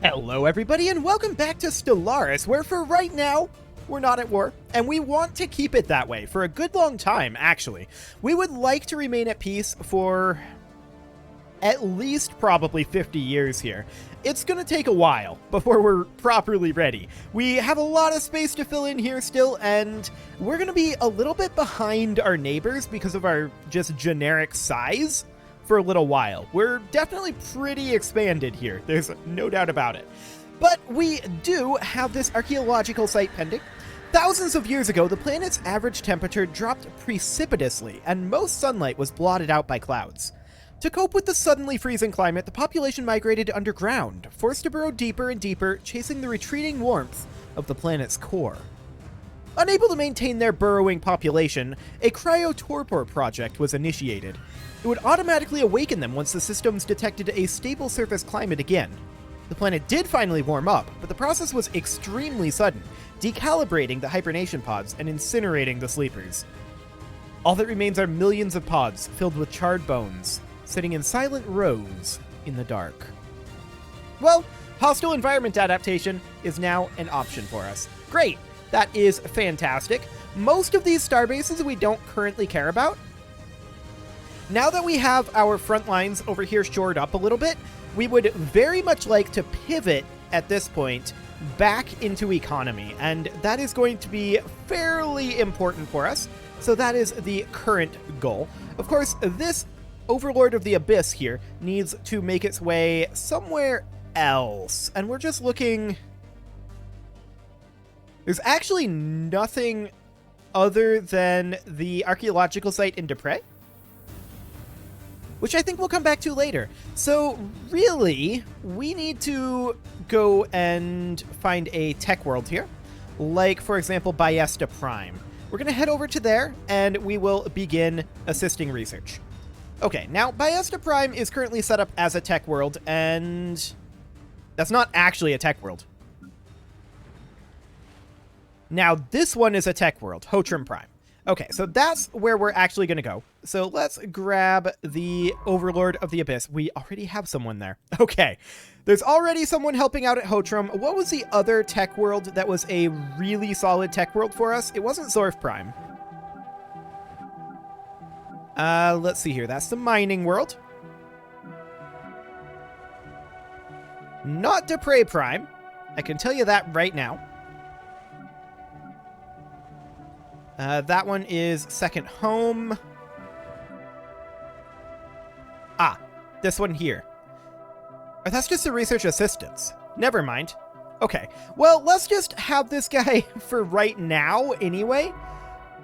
Hello everybody and welcome back to Stellaris, where for right now, we're not at war, and we want to keep it that way for a good long time, actually. We would like to remain at peace for at least probably 50 years here. It's gonna take a while before we're properly ready. We have a lot of space to fill in here still, and we're gonna be a little bit behind our neighbors because of our just generic size for a little while. We're definitely pretty expanded here, there's no doubt about it. But we do have this archaeological site pending. Thousands of years ago, the planet's average temperature dropped precipitously, and most sunlight was blotted out by clouds. To cope with the suddenly freezing climate, the population migrated underground, forced to burrow deeper and deeper, chasing the retreating warmth of the planet's core. Unable to maintain their burrowing population, a cryotorpor project was initiated. It would automatically awaken them once the systems detected a stable surface climate again. The planet did finally warm up, but the process was extremely sudden, decalibrating the hibernation pods and incinerating the sleepers. All that remains are millions of pods filled with charred bones, sitting in silent rows in the dark. Well, hostile environment adaptation is now an option for us. Great! That is fantastic. Most of these starbases we don't currently care about. Now that we have our front lines over here shored up a little bit, we would very much like to pivot at this point back into economy, and that is going to be fairly important for us. So that is the current goal. Of course, this Overlord of the Abyss here needs to make its way somewhere else, and we're just looking. There's actually nothing other than the archaeological site in Dupre, which I think we'll come back to later. So really, we need to go and find a tech world here, like, for example, Ballesta Prime. We're going to head over to there, and we will begin assisting research. Okay, now, Ballesta Prime is currently set up as a tech world, and that's not actually a tech world. Now, this one is a tech world, Hotrim Prime. Okay, so that's where we're actually going to go. So let's grab the Overlord of the Abyss. We already have someone there. Okay, there's already someone helping out at Hotrim. What was the other tech world that was a really solid tech world for us? It wasn't Zorf Prime. Let's see here. That's the mining world. Not Dupre Prime. I can tell you that right now. That one is Second Home. Ah, this one here. Or that's just a research assistance. Never mind. Okay, well, let's just have this guy for right now anyway.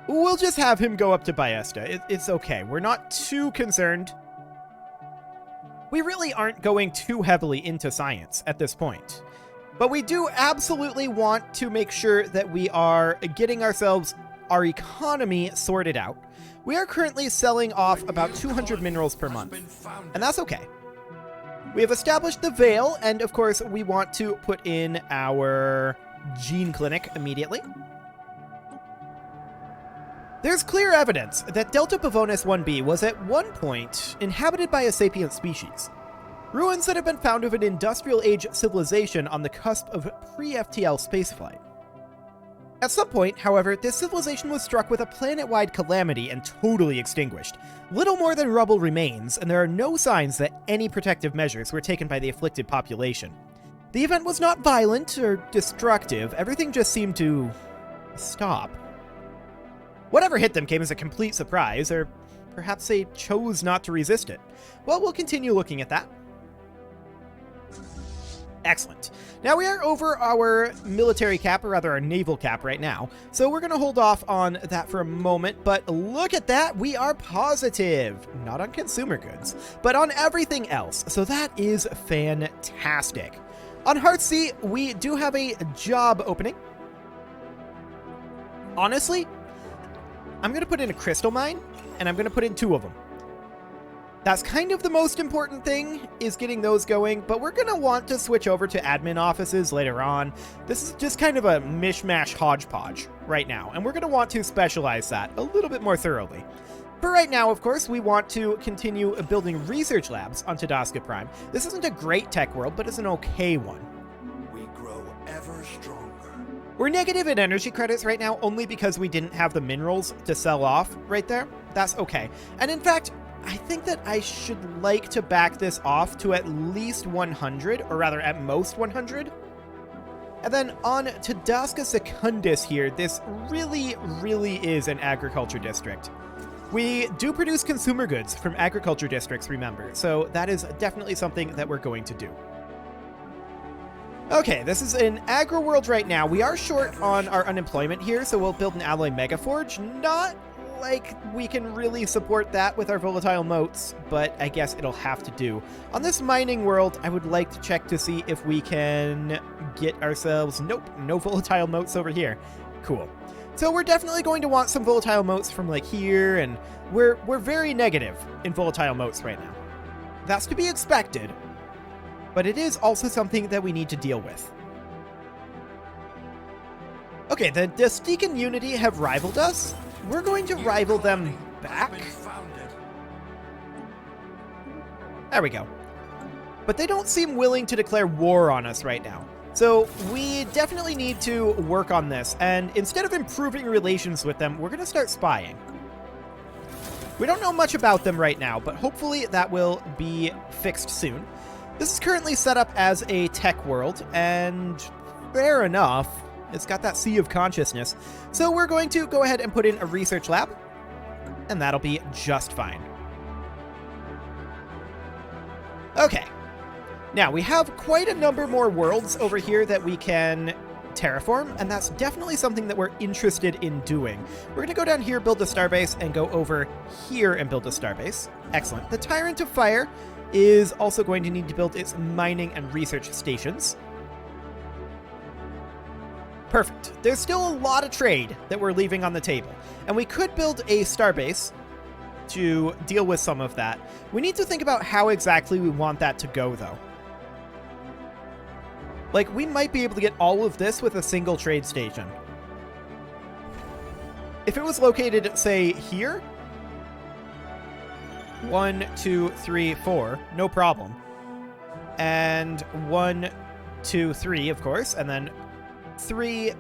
We'll just have him go up to Ballesta. It's okay. We're not too concerned. We really aren't going too heavily into science at this point. But we do absolutely want to make sure that we are getting ourselves our economy sorted out. We are currently selling off about 200 minerals per month, and that's okay. We have established the Veil, and of course we want to put in our gene clinic immediately. There's clear evidence that Delta Pavonis 1b was at one point inhabited by a sapient species. Ruins that have been found of an industrial age civilization on the cusp of pre-FTL spaceflight. At some point, however, this civilization was struck with a planet-wide calamity and totally extinguished. Little more than rubble remains, and there are no signs that any protective measures were taken by the afflicted population. The event was not violent or destructive, everything just seemed to stop. Whatever hit them came as a complete surprise, or perhaps they chose not to resist it. Well, we'll continue looking at that. Excellent. Now we are over our military cap, or rather our naval cap right now, so we're going to hold off on that for a moment, but look at that, we are positive. Not on consumer goods, but on everything else, so that is fantastic. On Hearthsea, we do have a job opening. Honestly, I'm going to put in a crystal mine, and I'm going to put in 2 of them. That's kind of the most important thing, is getting those going, but we're going to want to switch over to admin offices later on. This is just kind of a mishmash hodgepodge right now, and we're going to want to specialize that a little bit more thoroughly. For right now, of course, we want to continue building research labs on Tadasca Prime. This isn't a great tech world, but it's an okay one. ever stronger. We're negative in energy credits right now only because we didn't have the minerals to sell off right there. That's okay. And in fact, I think that I should like to back this off to at least 100, or rather at most 100. And then on to Daska Secundus here, this really is an agriculture district. We do produce consumer goods from agriculture districts, remember, so that is definitely something that we're going to do. Okay, this is an agro world right now. We are short on our unemployment here, so we'll build an alloy megaforge. Not like we can really support that with our volatile motes, but I guess it'll have to do. On this mining world, I would like to check to see if we can get ourselves... Nope, no volatile motes over here. Cool. So we're definitely going to want some volatile motes from like here, and we're very negative in volatile motes right now. That's to be expected, but it is also something that we need to deal with. Okay, the Destican Unity have rivaled us. We're going to rival them back. There we go. But they don't seem willing to declare war on us right now. So we definitely need to work on this, and instead of improving relations with them, we're going to start spying. We don't know much about them right now, but hopefully that will be fixed soon. This is currently set up as a tech world, and fair enough. It's got that sea of consciousness. So we're going to go ahead and put in a research lab, and that'll be just fine. Okay. Now, we have quite a number more worlds over here that we can terraform, and that's definitely something that we're interested in doing. We're going to go down here, build a starbase, and go over here and build a starbase. Excellent. The Tyrant of Fire is also going to need to build its mining and research stations. Perfect. There's still a lot of trade that we're leaving on the table, and we could build a starbase to deal with some of that. We need to think about how exactly we want that to go, though. Like, we might be able to get all of this with a single trade station. If it was located, say, here, 1, 2, 3, 4, no problem. And 1, 2, 3, of course, and then 3,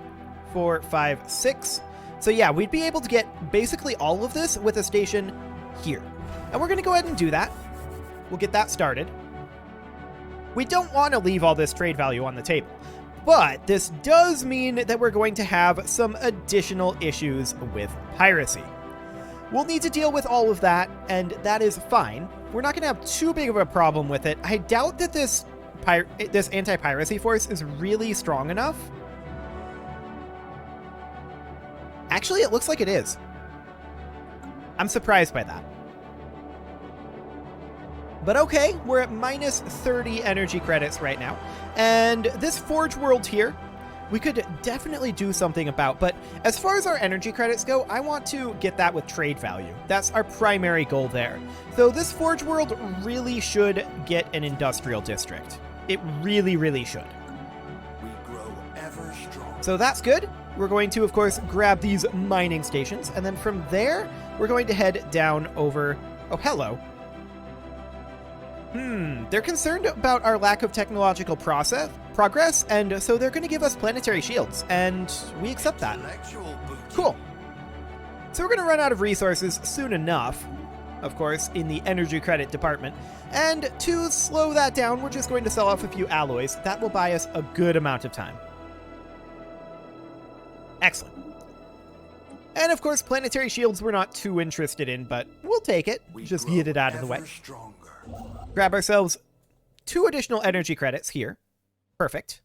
4, 5, 6. So yeah, we'd be able to get basically all of this with a station here. And we're going to go ahead and do that. We'll get that started. We don't want to leave all this trade value on the table, but this does mean that we're going to have some additional issues with piracy. We'll need to deal with all of that, and that is fine. We're not going to have too big of a problem with it. I doubt that this anti-piracy force is really strong enough. Actually, it looks like it is. I'm surprised by that. But okay, we're at minus 30 energy credits right now. And this Forge world here, we could definitely do something about. But as far as our energy credits go, I want to get that with trade value. That's our primary goal there. So this Forge world really should get an industrial district. It really should. We grow ever stronger. So that's good. We're going to, of course, grab these mining stations. And then from there, we're going to head down over... Oh, hello. They're concerned about our lack of technological progress, and so they're going to give us planetary shields, and we accept that. Cool. So we're going to run out of resources soon enough, of course, in the energy credit department, and to slow that down, we're just going to sell off a few alloys. That will buy us a good amount of time. Excellent. And of course, planetary shields we're not too interested in, but we'll take it. Just get it out of the way. Grab ourselves 2 additional energy credits here. Perfect.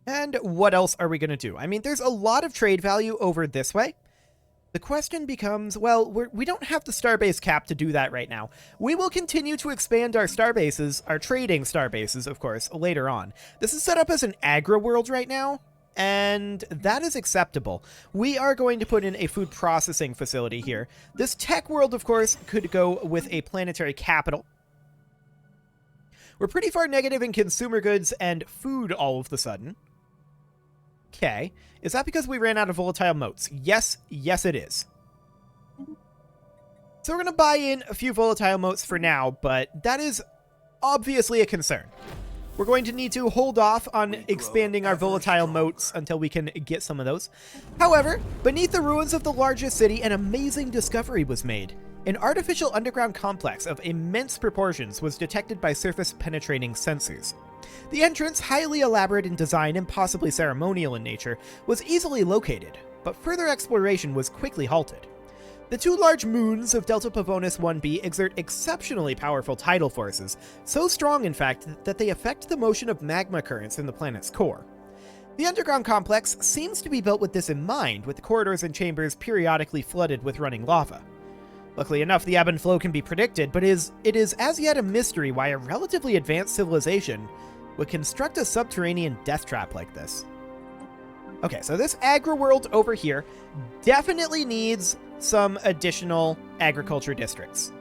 And what else are we going to do? I mean, there's a lot of trade value over this way. The question becomes, well, we don't have the starbase cap to do that right now. We will continue to expand our starbases, our trading starbases, of course, later on. This is set up as an agro world right now, and that is acceptable. We are going to put in a food processing facility here. This tech world, of course, could go with a planetary capital. We're pretty far negative in consumer goods and food all of the sudden. Okay. Is that because we ran out of volatile motes? Yes, it is. So we're going to buy in a few volatile motes for now, but that is obviously a concern. We're going to need to hold off on We grow expanding our ever volatile stronger. moats until we can get some of those. However, beneath the ruins of the largest city, an amazing discovery was made. An artificial underground complex of immense proportions was detected by surface-penetrating sensors. The entrance, highly elaborate in design and possibly ceremonial in nature, was easily located, but further exploration was quickly halted. The two large moons of Delta Pavonis 1b exert exceptionally powerful tidal forces, so strong in fact that they affect the motion of magma currents in the planet's core. The underground complex seems to be built with this in mind, with the corridors and chambers periodically flooded with running lava. Luckily enough, the ebb and flow can be predicted, but it is as yet a mystery why a relatively advanced civilization would construct a subterranean death trap like this. Okay, so this agri-world over here definitely needs some additional agriculture districts.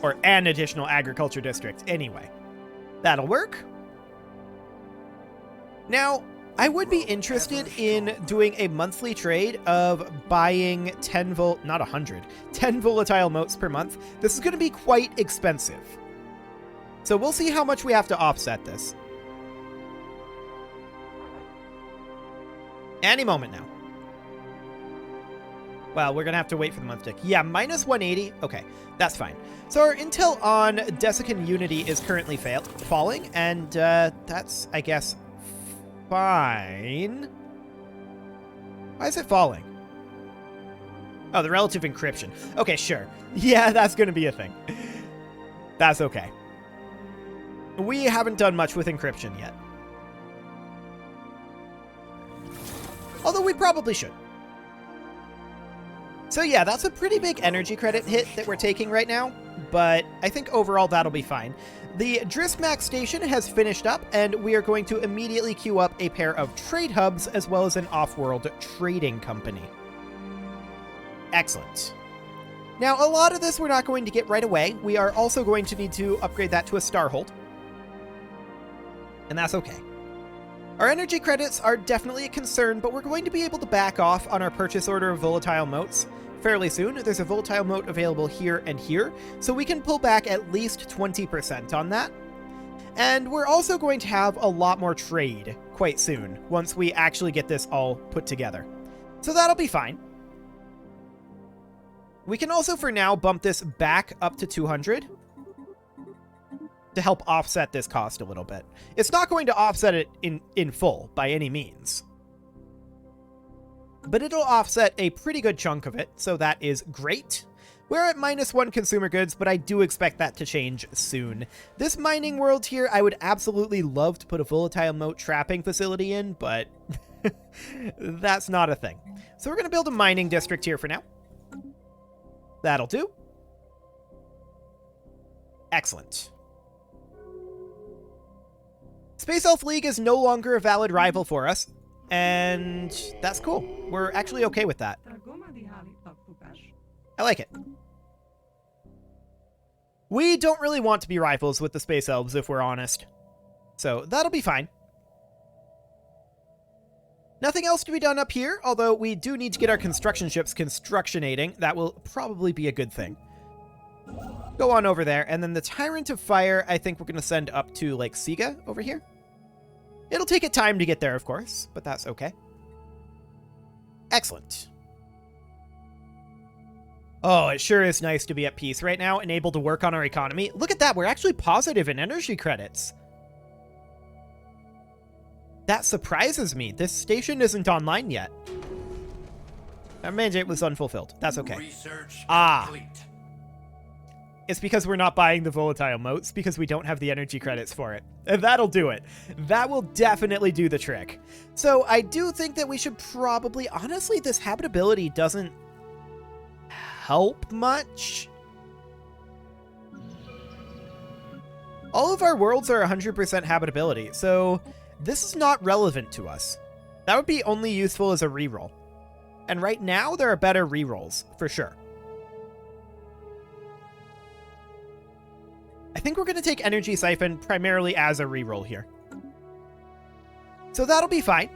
Or an additional agriculture district, anyway. That'll work. Now, I would be interested in doing a monthly trade of buying 10 volatile motes per month. This is going to be quite expensive. So we'll see how much we have to offset this. Any moment now. Well, we're going to have to wait for the month tick. Yeah, minus 180. Okay, that's fine. So our intel on Desican Unity is currently falling, and that's, I guess, fine. Why is it falling? Oh, the relative encryption. Okay, sure. Yeah, that's going to be a thing. That's okay. We haven't done much with encryption yet. Although we probably should. So yeah, that's a pretty big energy credit hit that we're taking right now, but I think overall that'll be fine. The Driftmax station has finished up, and we are going to immediately queue up a pair of trade hubs as well as an off-world trading company. Excellent. Now, a lot of this we're not going to get right away. We are also going to need to upgrade that to a Starhold. And that's okay. Our energy credits are definitely a concern, but we're going to be able to back off on our purchase order of volatile motes fairly soon. There's a volatile mote available here and here, so we can pull back at least 20% on that. And we're also going to have a lot more trade quite soon, once we actually get this all put together. So that'll be fine. We can also, for now, bump this back up to 200 to help offset this cost a little bit. It's not going to offset it in full, by any means. But it'll offset a pretty good chunk of it, so that is great. We're at -1 consumer goods, but I do expect that to change soon. This mining world here, I would absolutely love to put a volatile mote trapping facility in, but that's not a thing. So we're going to build a mining district here for now. That'll do. Excellent. Space Elf League is no longer a valid rival for us, and that's cool. We're actually okay with that. I like it. We don't really want to be rivals with the Space Elves, if we're honest. So that'll be fine. Nothing else to be done up here, although we do need to get our construction ships constructionating. That will probably be a good thing. Go on over there, and then the Tyrant of Fire, I think we're going to send up to Lake Siga over here. It'll take it time to get there, of course, but that's okay. Excellent. Oh, it sure is nice to be at peace right now and able to work on our economy. Look at that, we're actually positive in energy credits. That surprises me. This station isn't online yet. Our mandate was unfulfilled. That's okay. Research Ah. complete. It's because we're not buying the volatile motes, because we don't have the energy credits for it. And that'll do it. That will definitely do the trick. So I do think that we should probably... Honestly, this habitability doesn't help much. All of our worlds are 100% habitability, so this is not relevant to us. That would be only useful as a reroll. And right now, there are better rerolls, for sure. I think we're going to take Energy Siphon primarily as a reroll here. So that'll be fine.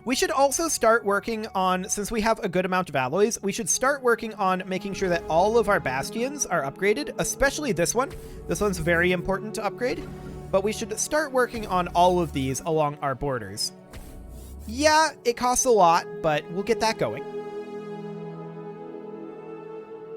We should also start working on, since we have a good amount of alloys, we should start working on making sure that all of our bastions are upgraded, especially this one. This one's very important to upgrade, but we should start working on all of these along our borders. Yeah, it costs a lot, but we'll get that going.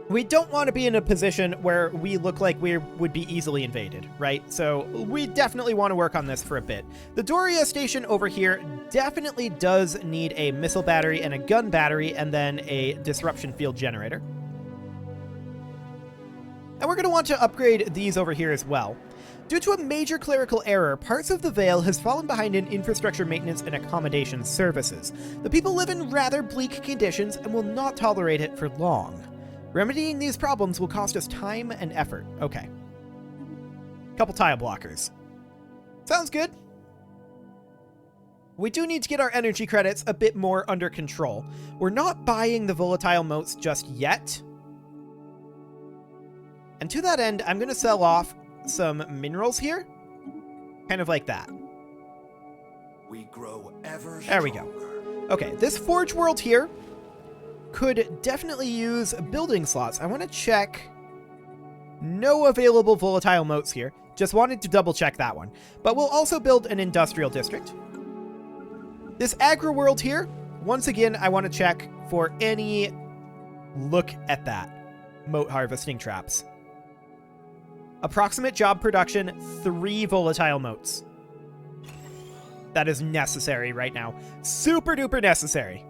We don't want to be in a position where we look like we would be easily invaded, right? So we definitely want to work on this for a bit. The Doria station over here definitely does need a missile battery and a gun battery and then a disruption field generator. And we're going to want to upgrade these over here as well. Due to a major clerical error, parts of the Vale has fallen behind in infrastructure maintenance and accommodation services. The people live in rather bleak conditions and will not tolerate it for long. Remedying these problems will cost us time and effort. Okay. Couple tile blockers. Sounds good. We do need to get our energy credits a bit more under control. We're not buying the volatile motes just yet. And to that end, I'm going to sell off some minerals here. Kind of like that. We grow ever There we go. Okay, this forge world here could definitely use building slots. I want to check. No available volatile motes here. Just wanted to double check that one. But we'll also build an industrial district. This agro world here, once again, I want to check for any... Look at that. Mote harvesting traps. Approximate job production, 3 volatile motes. That is necessary right now. Super duper necessary.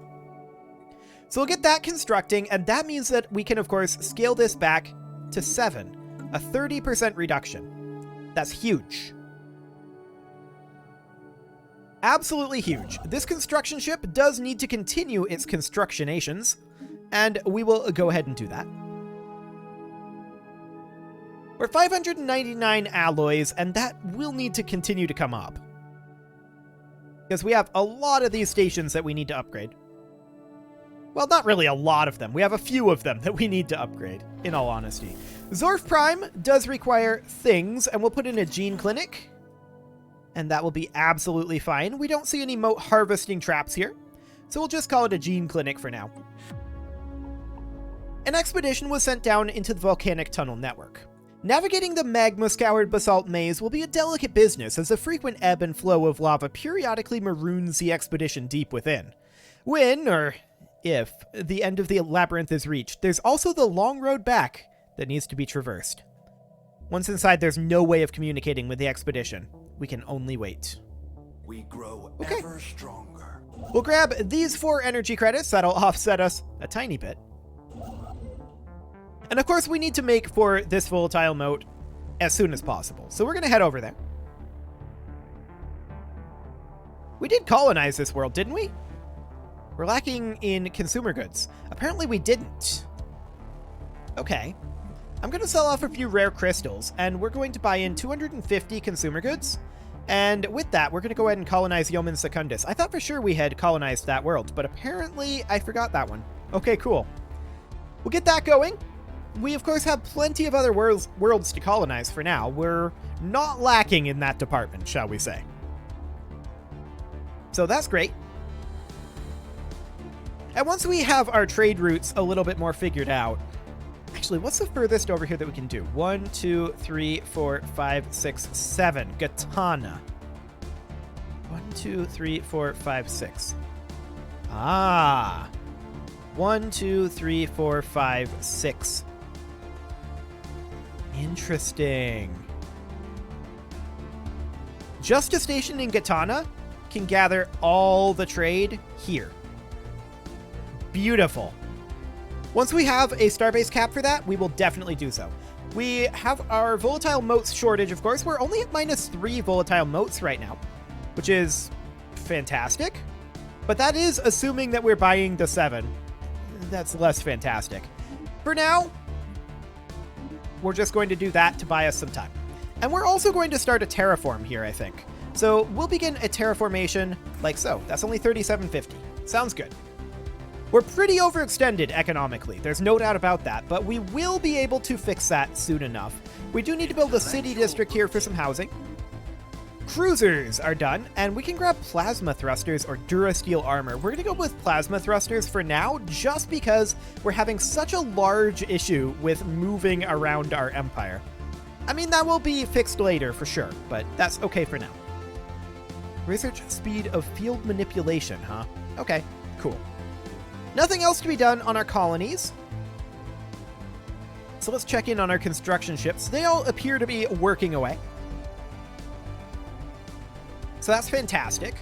So we'll get that constructing, and that means that we can, of course, scale this back to 7. A 30% reduction. That's huge. Absolutely huge. This construction ship does need to continue its constructionations, and we will go ahead and do that. We're 599 alloys, and that will need to continue to come up. Because we have a lot of these stations that we need to upgrade. Well, not really a lot of them. We have a few of them that we need to upgrade, in all honesty. Zorf Prime does require things, and we'll put in a gene clinic. And that will be absolutely fine. We don't see any mote harvesting traps here, so we'll just call it a gene clinic for now. An expedition was sent down into the volcanic tunnel network. Navigating the magma-scoured basalt maze will be a delicate business, as the frequent ebb and flow of lava periodically maroons the expedition deep within. When, or if, the end of the labyrinth is reached, there's also the long road back that needs to be traversed. Once inside, there's no way of communicating with the expedition. We can only wait. We grow Okay. ever stronger. We'll grab these 4 energy credits. That'll offset us a tiny bit. And of course, we need to make for this volatile mote as soon as possible. So we're going to head over there. We did colonize this world, didn't we? We're lacking in consumer goods. Apparently we didn't. Okay. I'm going to sell off a few rare crystals, and we're going to buy in 250 consumer goods. And with that, we're going to go ahead and colonize Yeoman Secundus. I thought for sure we had colonized that world, but apparently I forgot that one. Okay, cool. We'll get that going. We, of course, have plenty of other worlds to colonize for now. We're not lacking in that department, shall we say. So that's great. And once we have our trade routes a little bit more figured out, actually, what's the furthest over here that we can do? 1, 2, 3, 4, 5, 6, 7. Gatana. 1, 2, 3, 4, 5, 6. Ah. 1, 2, 3, 4, 5, 6. Interesting. Just a station in Gatana can gather all the trade here. Beautiful. Once we have a starbase cap for that, we will definitely do so. We have our volatile motes shortage, of course. We're only at -3 volatile motes right now, which is fantastic. But that is assuming that we're buying the 7. That's less fantastic. For now, we're just going to do that to buy us some time. And we're also going to start a terraform here, I think. So we'll begin a terraformation like so. That's only 3750. Sounds good. We're pretty overextended economically, there's no doubt about that, but we will be able to fix that soon enough. We do need to build a city district here for some housing. Cruisers are done, and we can grab plasma thrusters or durasteel armor. We're going to go with plasma thrusters for now, just because we're having such a large issue with moving around our empire. I mean, that will be fixed later for sure, but that's okay for now. Research speed of field manipulation, huh? Okay, cool. Nothing else to be done on our colonies. So let's check in on our construction ships. They all appear to be working away. So that's fantastic.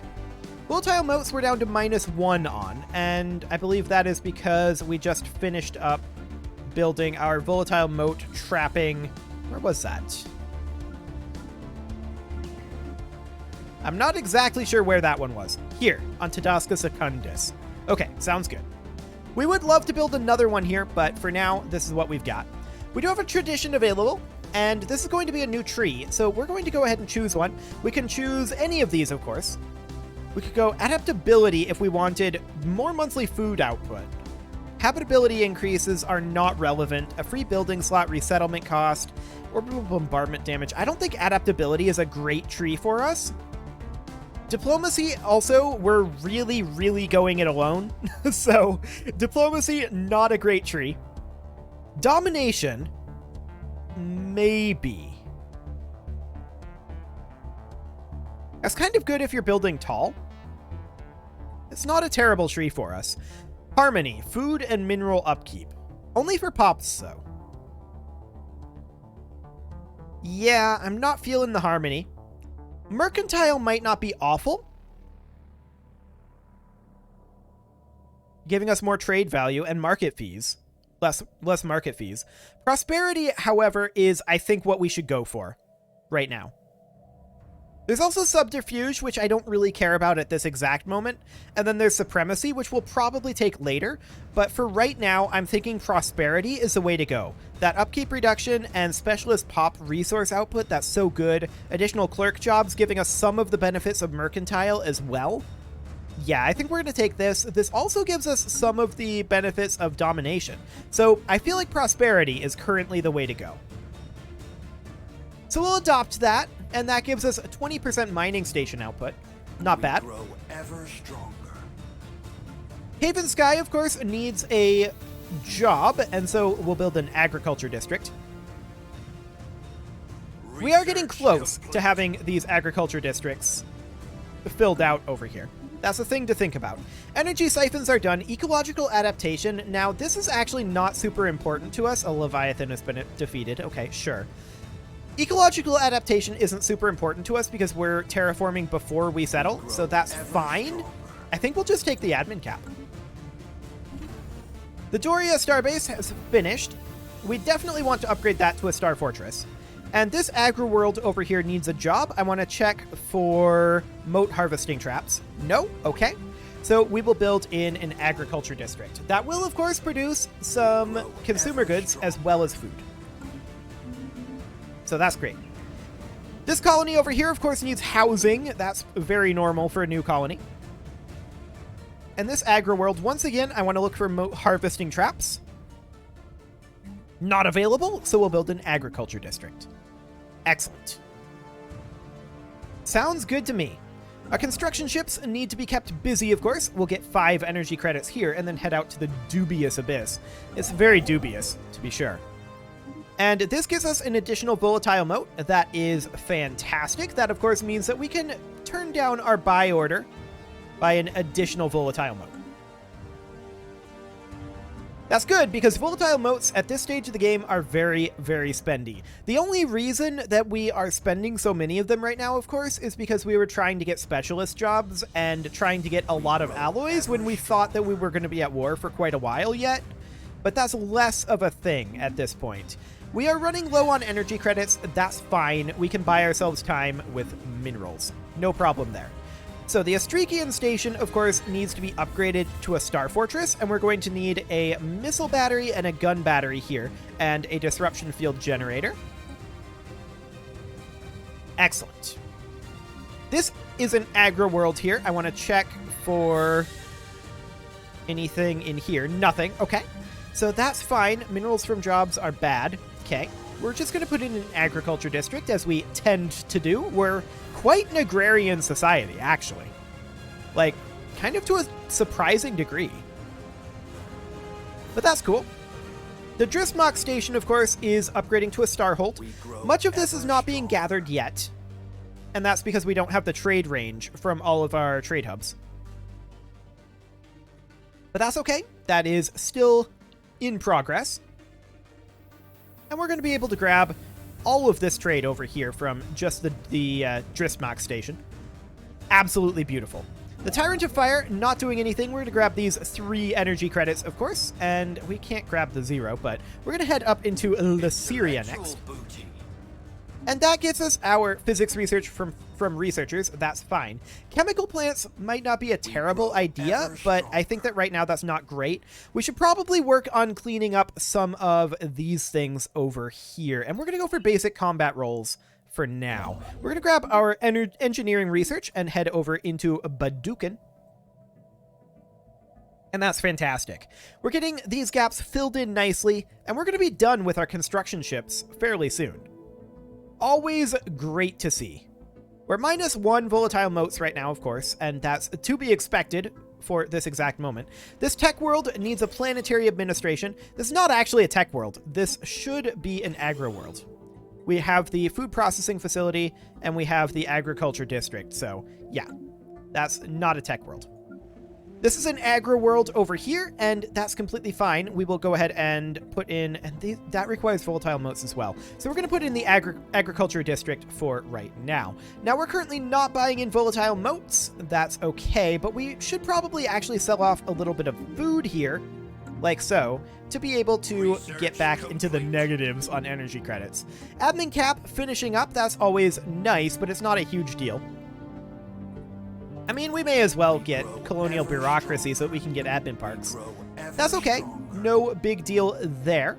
Volatile motes we're down to -1 on, and I believe that is because we just finished up building our volatile mote trapping. Where was that? I'm not exactly sure where that one was. Here, on Tadasca Secundus. Okay, sounds good. We would love to build another one here, but for now, this is what we've got. We do have a tradition available, and this is going to be a new tree, so we're going to go ahead and choose one. We can choose any of these, of course. We could go adaptability if we wanted more monthly food output. Habitability increases are not relevant. A free building slot, resettlement cost, orbital bombardment damage. I don't think adaptability is a great tree for us. Diplomacy, also, we're really, really going it alone. So, diplomacy, not a great tree. Domination, maybe. That's kind of good if you're building tall. It's not a terrible tree for us. Harmony, food and mineral upkeep. Only for pops, though. Yeah, I'm not feeling the harmony. Mercantile might not be awful, giving us more trade value and market fees. Less market fees. Prosperity, however, is, I think, what we should go for right now. There's also subterfuge, which I don't really care about at this exact moment. And then there's supremacy, which we'll probably take later. But for right now, I'm thinking prosperity is the way to go. That upkeep reduction and specialist pop resource output, that's so good. Additional clerk jobs giving us some of the benefits of mercantile as well. Yeah, I think we're going to take this. This also gives us some of the benefits of domination. So I feel like prosperity is currently the way to go. So we'll adopt that, and that gives us a 20% mining station output. Not bad. Grow ever stronger. Haven Sky, of course, needs a job, and so we'll build an agriculture district. We are getting close to having these agriculture districts filled out over here. That's a thing to think about. Energy siphons are done. Ecological adaptation. Now, this is actually not super important to us. A Leviathan has been defeated. Okay, sure. Ecological adaptation isn't super important to us because we're terraforming before we settle, so that's fine. I think we'll just take the admin cap. The Doria starbase has finished. We definitely want to upgrade that to a star fortress. And this agri-world over here needs a job. I want to check for moat harvesting traps. No? Okay. So we will build in an agriculture district. That will, of course, produce some consumer goods as well as food. So that's great. This colony over here, of course, needs housing. That's very normal for a new colony. And this agri-world, once again, I want to look for moat harvesting traps. Not available, so we'll build an agriculture district. Excellent. Sounds good to me. Our construction ships need to be kept busy, of course. We'll get 5 energy credits here and then head out to the dubious abyss. It's very dubious, to be sure. And this gives us an additional volatile mote. That is fantastic. That, of course, means that we can turn down our buy order by an additional volatile mote. That's good, because volatile motes at this stage of the game are very, very spendy. The only reason that we are spending so many of them right now, of course, is because we were trying to get specialist jobs and trying to get a lot of alloys when we thought that we were going to be at war for quite a while yet. But that's less of a thing at this point. We are running low on energy credits. That's fine. We can buy ourselves time with minerals. No problem there. So the Astrikian station, of course, needs to be upgraded to a star fortress, and we're going to need a missile battery and a gun battery here, and a disruption field generator. Excellent. This is an agri-world here. I want to check for anything in here. Nothing. Okay. So that's fine. Minerals from jobs are bad. Okay. We're just going to put in an agriculture district, as we tend to do. We're quite an agrarian society, actually. Like, kind of to a surprising degree. But that's cool. The Dristmach station, of course, is upgrading to a Starholt. Much of this is not being gathered yet, and that's because we don't have the trade range from all of our trade hubs. But that's okay. That is still in progress. And we're going to be able to grab all of this trade over here from just the Dristmach station. Absolutely beautiful. The Tyrant of Fire, not doing anything. We're going to grab these 3 energy credits, of course, and we can't grab the 0, but we're going to head up into Lyceria next. And that gets us our physics research from researchers. That's fine. Chemical plants might not be a terrible idea, but I think that right now that's not great. We should probably work on cleaning up some of these things over here. And we're going to go for basic combat roles for now. We're going to grab our engineering research and head over into Badukan. And that's fantastic. We're getting these gaps filled in nicely, and we're going to be done with our construction ships fairly soon. Always great to see. We're -1 volatile motes right now, of course, and that's to be expected for this exact moment. This tech world needs a planetary administration. This is not actually a tech world. This should be an agro world. We have the food processing facility, and we have the agriculture district, so yeah, that's not a tech world. This is an agro world over here, and that's completely fine. We will go ahead and put in, and that requires volatile motes as well. So we're going to put in the agriculture district for right now. Now, we're currently not buying in volatile motes. That's okay, but we should probably actually sell off a little bit of food here, like so, to be able to get back into the negatives on energy credits. Admin cap finishing up, that's always nice, but it's not a huge deal. I mean, we may as well get colonial bureaucracy so that we can get admin parks. That's okay. No big deal there.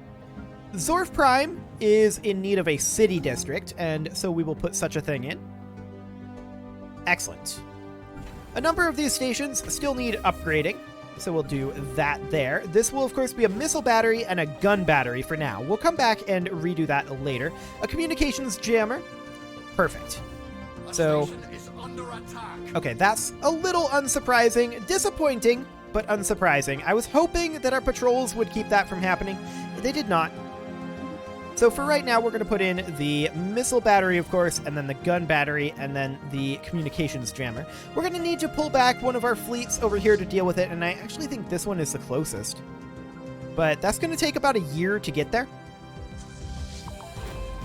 Zorf Prime is in need of a city district, and so we will put such a thing in. Excellent. A number of these stations still need upgrading, so we'll do that there. This will, of course, be a missile battery and a gun battery for now. We'll come back and redo that later. A communications jammer. Perfect. So, okay, that's a little unsurprising. Disappointing, but unsurprising. I was hoping that our patrols would keep that from happening. They did not. So for right now, we're going to put in the missile battery, of course, and then the gun battery, and then the communications jammer. We're going to need to pull back one of our fleets over here to deal with it, and I actually think this one is the closest. But that's going to take about a year to get there.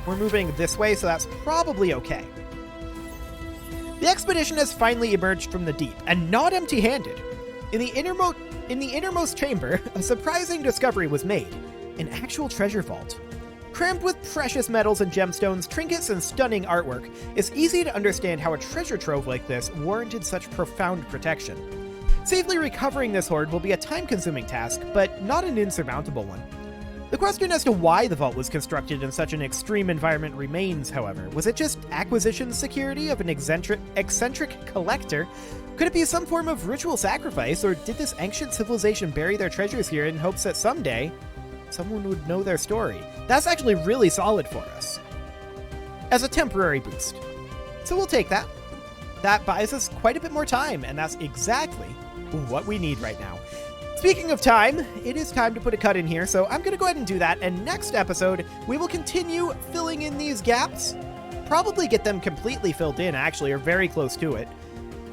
We're moving this way, so that's probably okay. The expedition has finally emerged from the deep, and not empty-handed. In the innermost chamber, a surprising discovery was made. An actual treasure vault. Crammed with precious metals and gemstones, trinkets, and stunning artwork, it's easy to understand how a treasure trove like this warranted such profound protection. Safely recovering this hoard will be a time-consuming task, but not an insurmountable one. The question as to why the vault was constructed in such an extreme environment remains, however. Was it just acquisition security of an eccentric collector? Could it be some form of ritual sacrifice, or did this ancient civilization bury their treasures here in hopes that someday someone would know their story? That's actually really solid for us as a temporary boost. So we'll take that. That buys us quite a bit more time, and that's exactly what we need right now. Speaking of time, it is time to put a cut in here, so I'm going to go ahead and do that, and next episode, we will continue filling in these gaps, probably get them completely filled in, actually, or very close to it,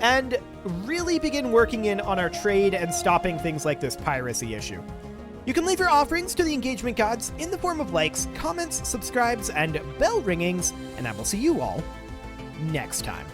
and really begin working in on our trade and stopping things like this piracy issue. You can leave your offerings to the engagement gods in the form of likes, comments, subscribes, and bell ringings, and I will see you all next time.